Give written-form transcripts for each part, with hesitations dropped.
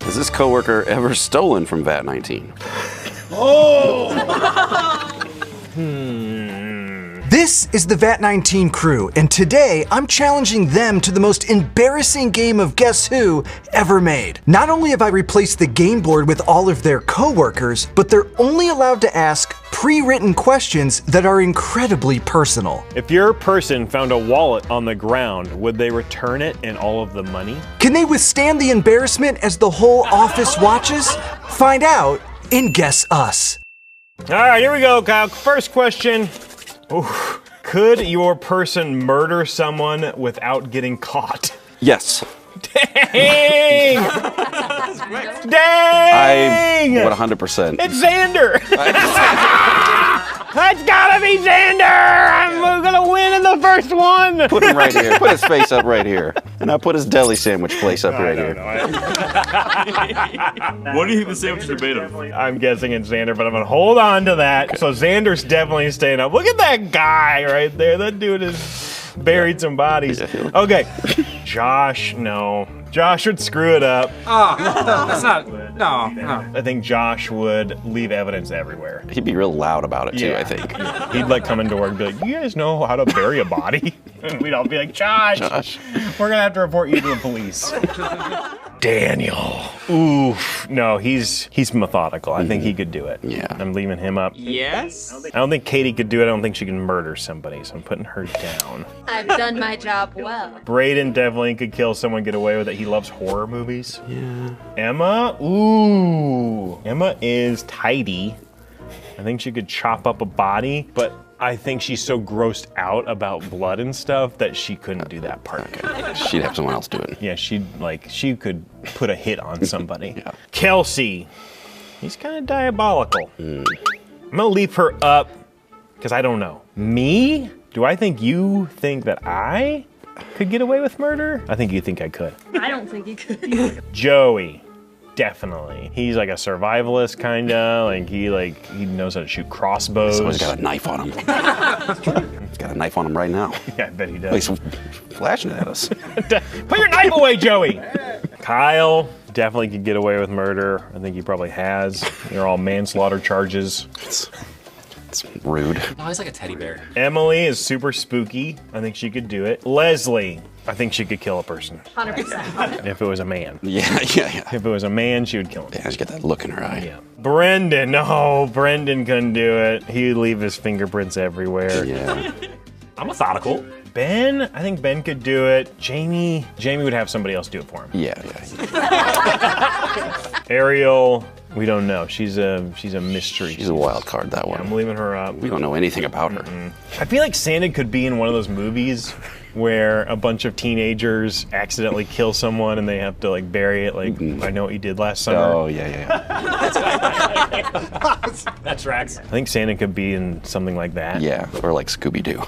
Has this coworker ever stolen from VAT 19? This is the VAT 19 crew, and today I'm challenging them to the most embarrassing game of Guess Who ever made. Not only have I replaced the game board with all of their coworkers, but they're only allowed to ask pre-written questions that are incredibly personal. If your person found a wallet on the ground, would they return it and all of the money? Can they withstand the embarrassment as the whole office watches? Find out in Guess Us. All right, here we go, Kyle. First question. Ooh. Could your person murder someone without getting caught? Yes. Dang! Dang! I would 100%. It's Xander! That's gotta be Xander! I'm gonna win in the first one! Put him right here. Put his face up right here. And I'll put his deli sandwich place up right here. What do you think the sandwich is made of? I'm guessing it's Xander, but I'm gonna hold on to that. Okay. So Xander's definitely staying up. Look at that guy right there. That dude has buried some bodies. Okay. Josh, no. Josh would screw it up. Oh, that's not. No. I think Josh would leave evidence everywhere. He'd be real loud about it too, I think. Yeah. He'd like come into work and be like, "You guys know how to bury a body?" And we'd all be like, Josh, we're gonna have to report you to the police. Daniel. Oof. No, he's methodical. I think he could do it. Yeah. I'm leaving him up. Yes? I don't think Katie could do it. I don't think she can murder somebody, so I'm putting her down. I've done my job well. Braden definitely could kill someone, get away with it. He loves horror movies. Yeah. Emma? Ooh. Emma is tidy. I think she could chop up a body, but I think she's so grossed out about blood and stuff that she couldn't do that part. Okay. She'd have someone else do it. Yeah, she could put a hit on somebody. Yeah. Kelsey. He's kind of diabolical. I'm gonna leave her up because I don't know. Me? Do I think you think that I could get away with murder? I think you think I could. I don't think you could. Joey. Definitely. He's like a survivalist kinda, he knows how to shoot crossbows. Someone's got a knife on him. He's got a knife on him right now. Yeah, I bet he does. He's flashing it at us. Put your knife away, Joey! Kyle definitely could get away with murder. I think he probably has. They're all manslaughter charges. It's rude. No, he's like a teddy bear. Emily is super spooky. I think she could do it. Leslie. I think she could kill a person. 100%. If it was a man. Yeah. If it was a man, she would kill him. Yeah, she's got that look in her eye. Yeah. Brendan, no, Brendan couldn't do it. He'd leave his fingerprints everywhere. Yeah. I'm methodical. Ben, I think Ben could do it. Jamie would have somebody else do it for him. Yeah. Ariel, we don't know. She's a mystery. She's a wild card, that one. I'm leaving her up. We don't know anything about her. I feel like Santa could be in one of those movies where a bunch of teenagers accidentally kill someone and they have to bury it. I Know What You Did Last Summer. Oh, yeah. That tracks. I think Santa could be in something like that. Yeah, or like Scooby-Doo.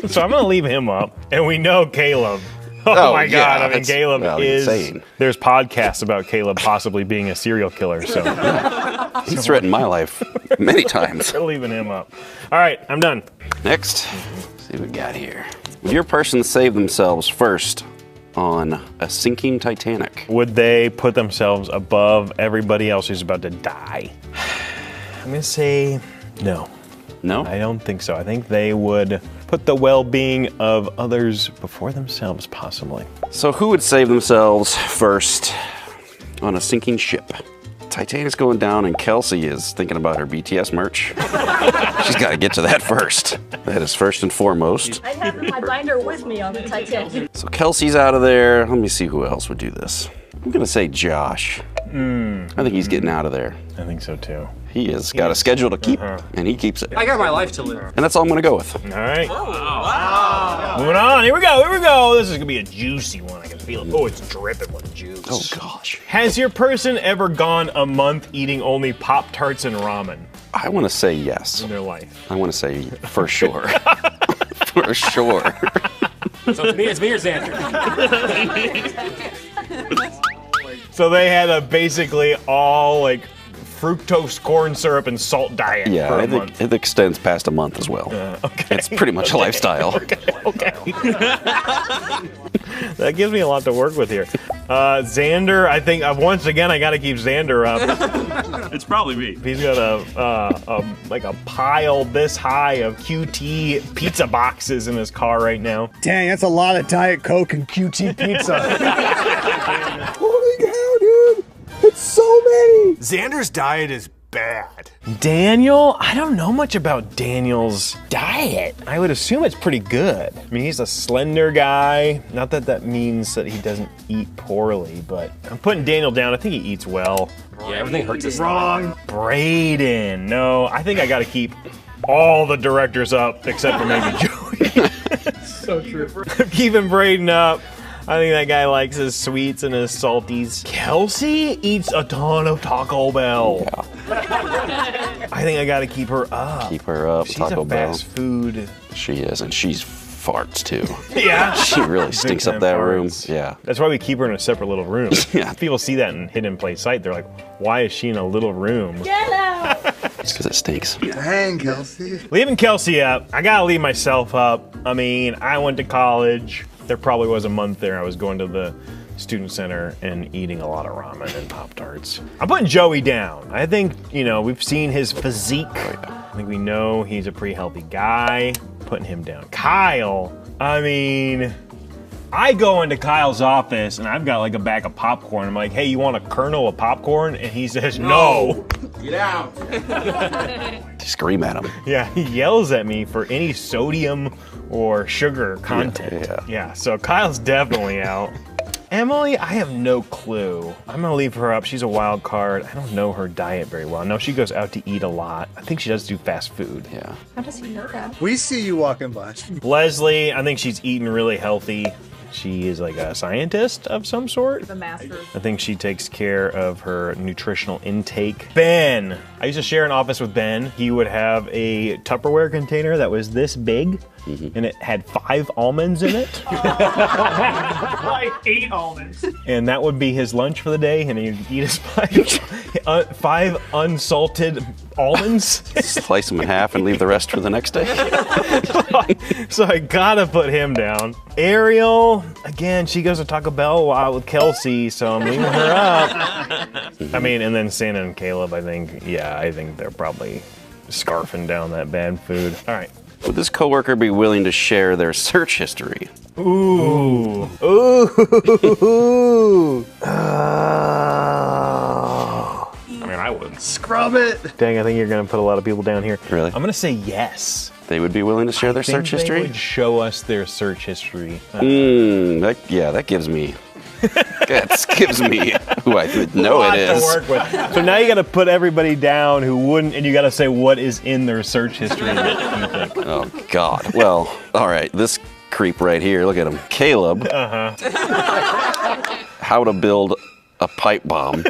So I'm gonna leave him up. And we know Caleb. Oh my God! Yeah, I mean, Caleb is. insane. There's podcasts about Caleb possibly being a serial killer. So He's threatened my life many times. we're leaving him up. All right, I'm done. Next, let's see what we got here. Would your person save themselves first on a sinking Titanic? Would they put themselves above everybody else who's about to die? I'm gonna say no. No? I don't think so. I think they would put the well-being of others before themselves, possibly. So who would save themselves first on a sinking ship? Titanic's going down and Kelsey is thinking about her BTS merch. She's got to get to that first. That is first and foremost. I have my binder with me on the Titanic. So Kelsey's out of there. Let me see who else would do this. I'm going to say Josh. I think he's getting out of there. I think so too. He has got a schedule to keep, and he keeps it. I got my life to live. And that's all I'm going to go with. All right. Wow. Moving on. Here we go. This is going to be a juicy one. I can feel it. Oh, it's dripping with juice. Oh, gosh. Has your person ever gone a month eating only Pop-Tarts and ramen I want to say yes. in their life? I want to say for sure. For sure. So it's me or Xander. So they had a basically all fructose corn syrup and salt diet Yeah, for a I month. think it extends past a month as well. Okay. It's pretty much a lifestyle. Okay. That gives me a lot to work with here. Xander, I think once again I gotta keep Xander up. It's probably me. He's got a pile this high of QT pizza boxes in his car right now. Dang, that's a lot of Diet Coke and QT pizza. Holy cow, dude! It's so many! Xander's diet is bad. Daniel, I don't know much about Daniel's diet. I would assume it's pretty good. I mean, he's a slender guy. Not that that means that he doesn't eat poorly, but I'm putting Daniel down. I think he eats well. Yeah, everything hurts his Wrong. Braden, no, I think I gotta keep all the directors up except for maybe Joey. So true. I'm keeping Braden up. I think that guy likes his sweets and his salties. Kelsey eats a ton of Taco Bell. Yeah. I think I gotta keep her up. Keep her up. She's Taco a Bell. fast food. She is, and she's farts too. Yeah. She really stinks up that room. farts. Yeah. That's why we keep her in a separate little room. Yeah. People see that in Hidden Play Sight. They're like, why is she in a little room? Get out! It's because it stinks. Dang, Kelsey. Leaving Kelsey up, I gotta leave myself up. I mean, I went to college. There probably was a month there I was going to the student center and eating a lot of ramen and Pop-Tarts. I'm putting Joey down. I think, we've seen his physique. I think we know he's a pretty healthy guy. Putting him down. Kyle, I mean, I go into Kyle's office and I've got like a bag of popcorn. I'm like, hey, you want a kernel of popcorn? And he says, no. Get out. Scream at him. Yeah, he yells at me for any sodium or sugar content. Yeah, so Kyle's definitely out. Emily, I have no clue. I'm gonna leave her up. She's a wild card. I don't know her diet very well. No, she goes out to eat a lot. I think she does do fast food. Yeah. How does he know that? We see you walking by. Leslie, I think she's eating really healthy. She is like a scientist of some sort. The master. I think she takes care of her nutritional intake. Ben, I used to share an office with Ben. He would have a Tupperware container that was this big, and it had 5 almonds in it. Like 8 almonds. And that would be his lunch for the day, and he'd eat his 5 unsalted almonds. Slice them in half and leave the rest for the next day. So I gotta put him down. Ariel, again, she goes to Taco Bell a lot with Kelsey, so I'm leaving her up. I mean, and then Santa and Caleb, I think they're probably scarfing down that bad food. All right. Would this coworker be willing to share their search history? Ooh. I mean, I wouldn't. Scrub it. Dang, I think you're gonna put a lot of people down here. Really? I'm gonna say yes. They would be willing to share their I think search they history? would show us their search history. That gives me. That gives me who I know Lot it to is. work with. So now you got to put everybody down who wouldn't, and you got to say what is in their search history. You think. Oh God. Well, all right. This creep right here. Look at him, Caleb. How to build a pipe bomb.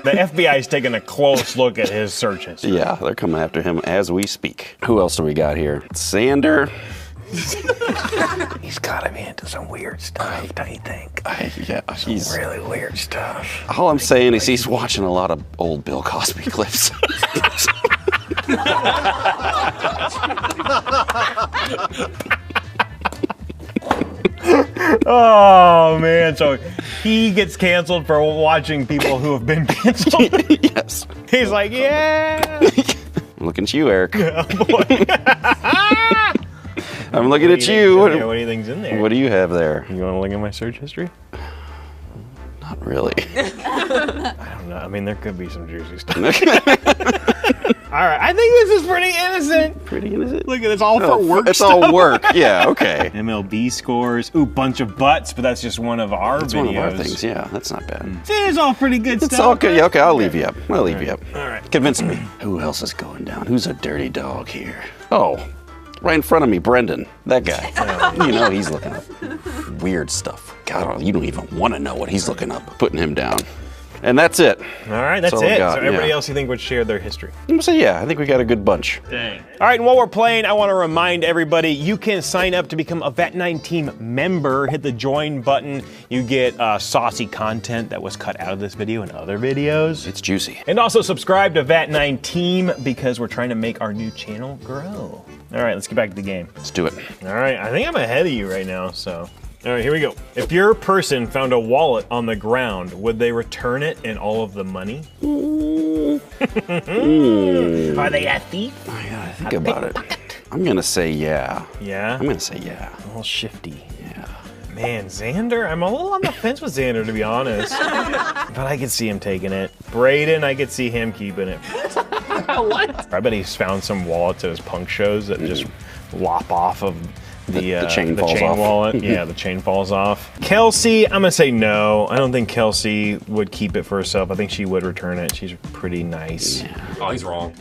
The FBI is taking a close look at his search history. Yeah, they're coming after him as we speak. Who else do we got here? Xander. He's got to be into some weird stuff, don't you think? He's Really weird stuff. all I'm saying is he's watching a lot of old Bill Cosby clips. Oh man, so he gets canceled for watching people who have been canceled. Yes. He's like, yeah. I'm looking at you, Eric. Oh, boy. I'm looking at you. What do you think's in there? What do you have there? You want to look at my search history? Not really. I don't know. I mean, there could be some juicy stuff. All right, I think this is pretty innocent. Pretty innocent. Look at this, all for work It's stuff. all work. Yeah, okay. MLB scores. Ooh, bunch of butts, but that's just one of our It's videos. one of our things. Yeah, that's not bad. See, it's all pretty good It's stuff. all good. Yeah, okay, I'll leave you up. I'll leave you up. All right. Convince me. Who else is going down? Who's a dirty dog here? Oh, right in front of me, Brendan. That guy. You know he's looking up weird stuff. God, you don't even want to know what he's looking up. Putting him down. And that's it. All right, that's all I it. got, So everybody yeah. else you think would share their history. So yeah, I think we got a good bunch. Dang. All right, and while we're playing, I want to remind everybody you can sign up to become a Vat9 Team member. Hit the join button. You get saucy content that was cut out of this video and other videos. It's juicy. And also subscribe to Vat9 Team because we're trying to make our new channel grow. All right, let's get back to the game. Let's do it. All right, I think I'm ahead of you right now, so All right, here we go. If your person found a wallet on the ground, would they return it and all of the money? Are they a thief? I gotta think about it. I'm gonna say yeah. Yeah? I'm gonna say yeah. A little shifty. Yeah. Man, Xander, I'm a little on the fence with Xander, to be honest. But I could see him taking it. Braden, I could see him keeping it. What? I bet he's found some wallets at his punk shows that just lop off of the chain falls off. wallet. Yeah, the chain falls off. Kelsey, I'm gonna say no. I don't think Kelsey would keep it for herself. I think she would return it. She's pretty nice. Oh, he's wrong.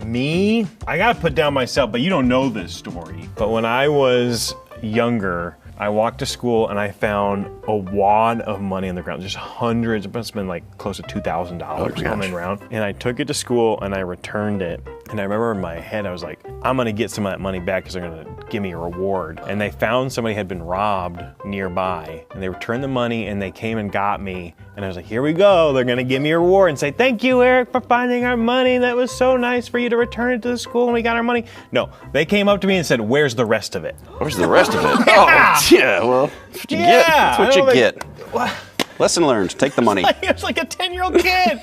Me, I gotta put down myself, but you don't know this story. But when I was younger, I walked to school and I found a wad of money on the ground, just hundreds, it must have been like close to $2,000 on the ground. And I took it to school and I returned it. And I remember in my head, I was like, I'm gonna get some of that money back because they're gonna give me a reward. And they found somebody had been robbed nearby and they returned the money and they came and got me. And I was like, here we go. They're gonna give me a reward and say, thank you, Eric, for finding our money. That was so nice for you to return it to the school and we got our money. No, they came up to me and said, where's the rest of it? Where's the rest of it? Oh, yeah, well, that's what you get. That's what you get. Lesson learned, take the money. It was like a 10-year-old kid.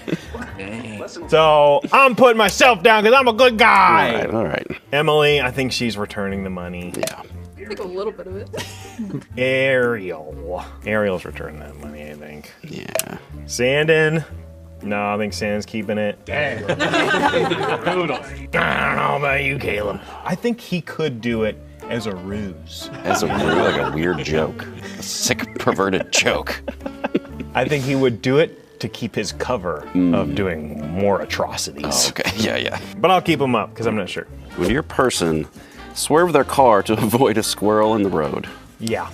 So I'm putting myself down because I'm a good guy. All right. Emily, I think she's returning the money. Yeah. I think a little bit of it. Ariel's returning that money, I think. Yeah. Sandon, no, I think Sandon's keeping it. I don't know about you, Caleb. I think he could do it as a ruse. As like a weird joke. A sick, perverted joke. I think he would do it to keep his cover of doing more atrocities. Oh, okay, yeah. But I'll keep him up because I'm not sure. When your person swerve their car to avoid a squirrel in the road. Yeah.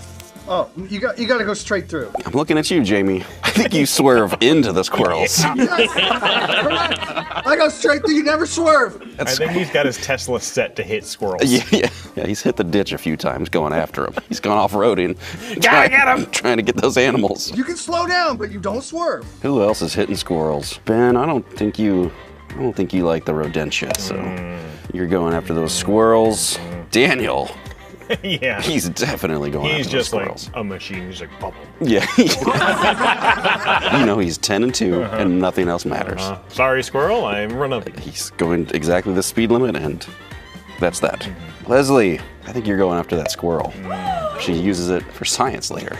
Oh, you got to go straight through. I'm looking at you, Jamie. I think you swerve into the squirrels. I go straight through. You never swerve. I think he's got his Tesla set to hit squirrels. Yeah, he's hit the ditch a few times going after them. He's gone off-roading. Gotta get him! Trying to get those animals. You can slow down, but you don't swerve. Who else is hitting squirrels? Ben, I don't think you like the rodentia, so you're going after those squirrels. Daniel. Yeah. He's definitely going He's after those just like squirrels. a machine. He's like, bubble. Yeah. You know he's 10 and 2 and nothing else matters. Sorry, squirrel, I'm running. He's going exactly the speed limit and that's that. Leslie, I think you're going after that squirrel. She uses it for science later.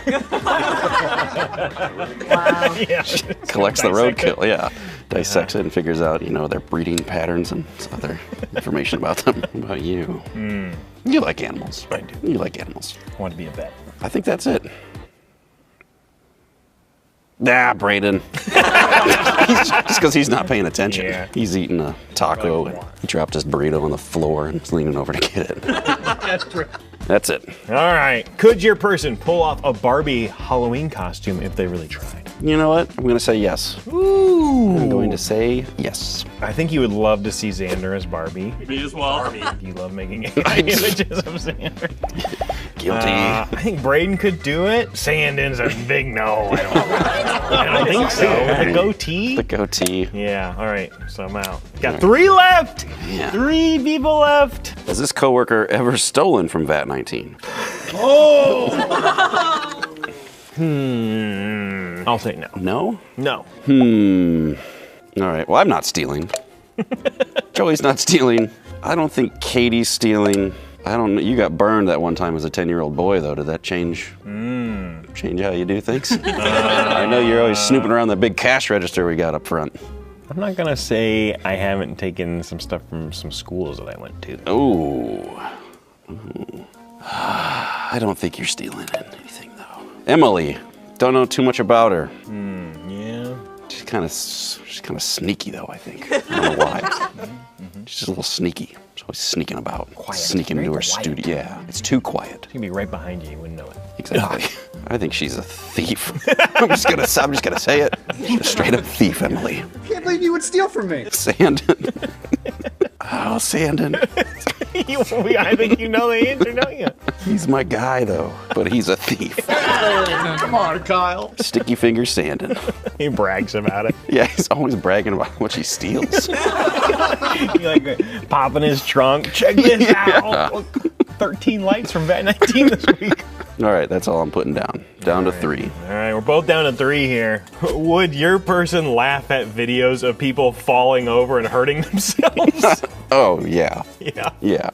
Wow. Yeah. Collects the Dissect it. roadkill, yeah. Dissects it and figures out, their breeding patterns and other information about them. What about you? You like animals. I do. You like animals. I want to be a vet. I think that's it. Nah, Braden. Just because he's not paying attention. Yeah. He's eating a taco and he dropped his burrito on the floor and is leaning over to get it. That's true. That's it. All right. Could your person pull off a Barbie Halloween costume if they really tried? You know what? I'm going to say yes. Ooh. I'm going to say yes. I think you would love to see Xander as Barbie. Me as well. You love making images of Xander. Guilty. I think Braden could do it. Sandon's a big no. I don't think so. The goatee? The goatee. Yeah, all right. So I'm out. Got 3 left. Yeah. 3 people left. Has this coworker ever stolen from VAT 19? I'll say no. No? No. All right. Well, I'm not stealing. Joey's not stealing. I don't think Katie's stealing. I don't know. You got burned that one time as a 10-year-old boy, though. Did that change how you do things? I know you're always snooping around the big cash register we got up front. I'm not going to say I haven't taken some stuff from some schools that I went to. Ooh. I don't think you're stealing anything, though. Emily. Don't know too much about her. Yeah. She's kind of sneaky, though, I think. I don't know why. She's just a little sneaky. She's always sneaking about. Quiet. Sneaking into Very her quiet. studio. Yeah, it's too quiet. She'd be right behind you. You wouldn't know it. Exactly. I think she's a thief. I'm just gonna say it. She's a straight up thief, Emily. Can't believe you would steal from me. Sandon. Oh, Sandon. I think you know the answer, don't you? He's my guy, though, but he's a thief. Come on, Kyle. Sticky finger Sandon. He brags about it. Yeah, he's always bragging about what she steals. He like popping his trunk. Check this out. 13 likes from VAT19 this week. All right, that's all I'm putting down. Down to 3. All right, we're both down to 3 here. Would your person laugh at videos of people falling over and hurting themselves? Oh, yeah. Yeah. Yeah.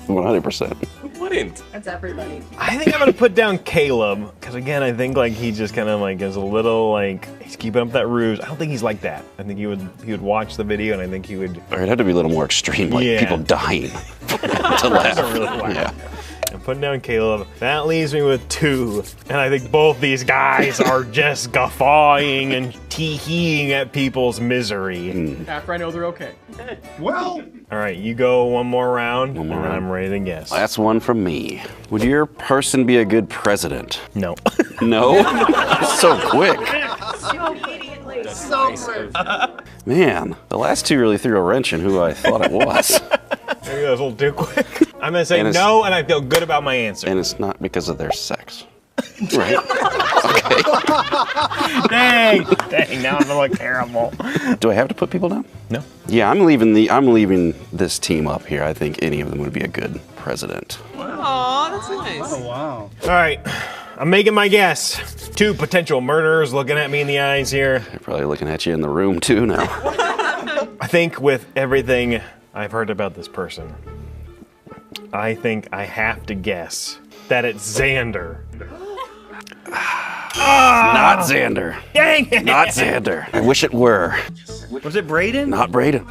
100%. Wouldn't. That's everybody. I think I'm gonna put down Caleb, because again, I think like he just kind of like is a little like, he's keeping up that ruse. I don't think he's like that. I think he would watch the video and I think he would. Or it'd have to be a little more extreme, like Yeah. people dying to laugh. really laugh. Yeah. I'm putting down Caleb. That leaves me with 2. And I think both these guys are just guffawing and tee-heeing at people's misery. After I know they're okay. Well, All right, you go one more round, more and then round. I'm ready to guess. Last one from me. Would your person be a good president? No. No? So quick. So quick. Man, the last 2 really threw a wrench in who I thought it was. Maybe that was a little too quick. I'm gonna say And it's- no, and I feel good about my answer. And it's not because of their sex. Right? Okay. Dang, now I'm gonna look terrible. Do I have to put people down? No. Yeah, I'm leaving this team up here. I think any of them would be a good president. Aw, that's nice. oh wow. All right, I'm making my guess. 2 potential murderers looking at me in the eyes here. They're probably looking at you in the room too now. I think with everything I've heard about this person, I think I have to guess that it's Xander. Not Xander. Dang it! Not Xander. I wish it were. Was it Braden? Not Braden.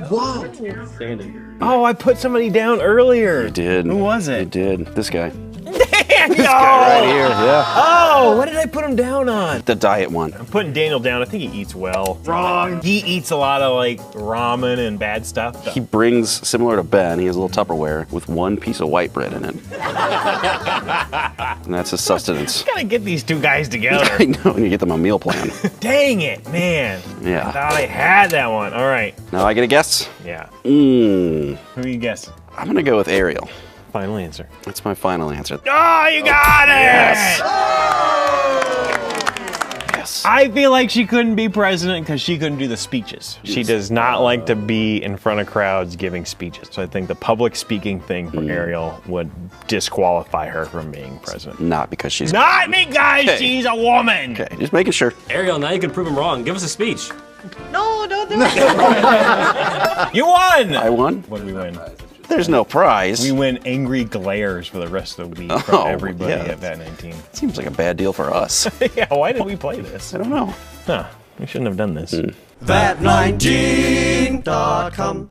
Oh, I put somebody down earlier. You did. Who was it? You did. This guy. Daniel! Right here, yeah. Oh, what did I put him down on? The diet one. I'm putting Daniel down. I think he eats well. Wrong. He eats a lot of like ramen and bad stuff. He brings, similar to Ben, he has a little Tupperware with 1 piece of white bread in it. And that's his sustenance. Gotta get these 2 guys together. I know, and you get them a meal plan. Dang it, man. I Yeah. thought I had that one. All right. Now I get a guess? Yeah. Mmm. Who are you guessing? I'm gonna go with Ariel. Final answer. That's my final answer. Oh, you got it! Yes. Yes. I feel like she couldn't be president because she couldn't do the speeches. She does not like to be in front of crowds giving speeches. So I think the public speaking thing for Ariel would disqualify her from being president. Not because she's... Not because Okay. she's a woman! Okay, just making sure. Ariel, now you can prove him wrong. Give us a speech. No, don't do it. You won! I won? What do we win? There's no prize. We win angry glares for the rest of the week Oh, from everybody yeah. at VAT19. Seems like a bad deal for us. Yeah, why did we play this? I don't know. Huh, we shouldn't have done this. VAT19.com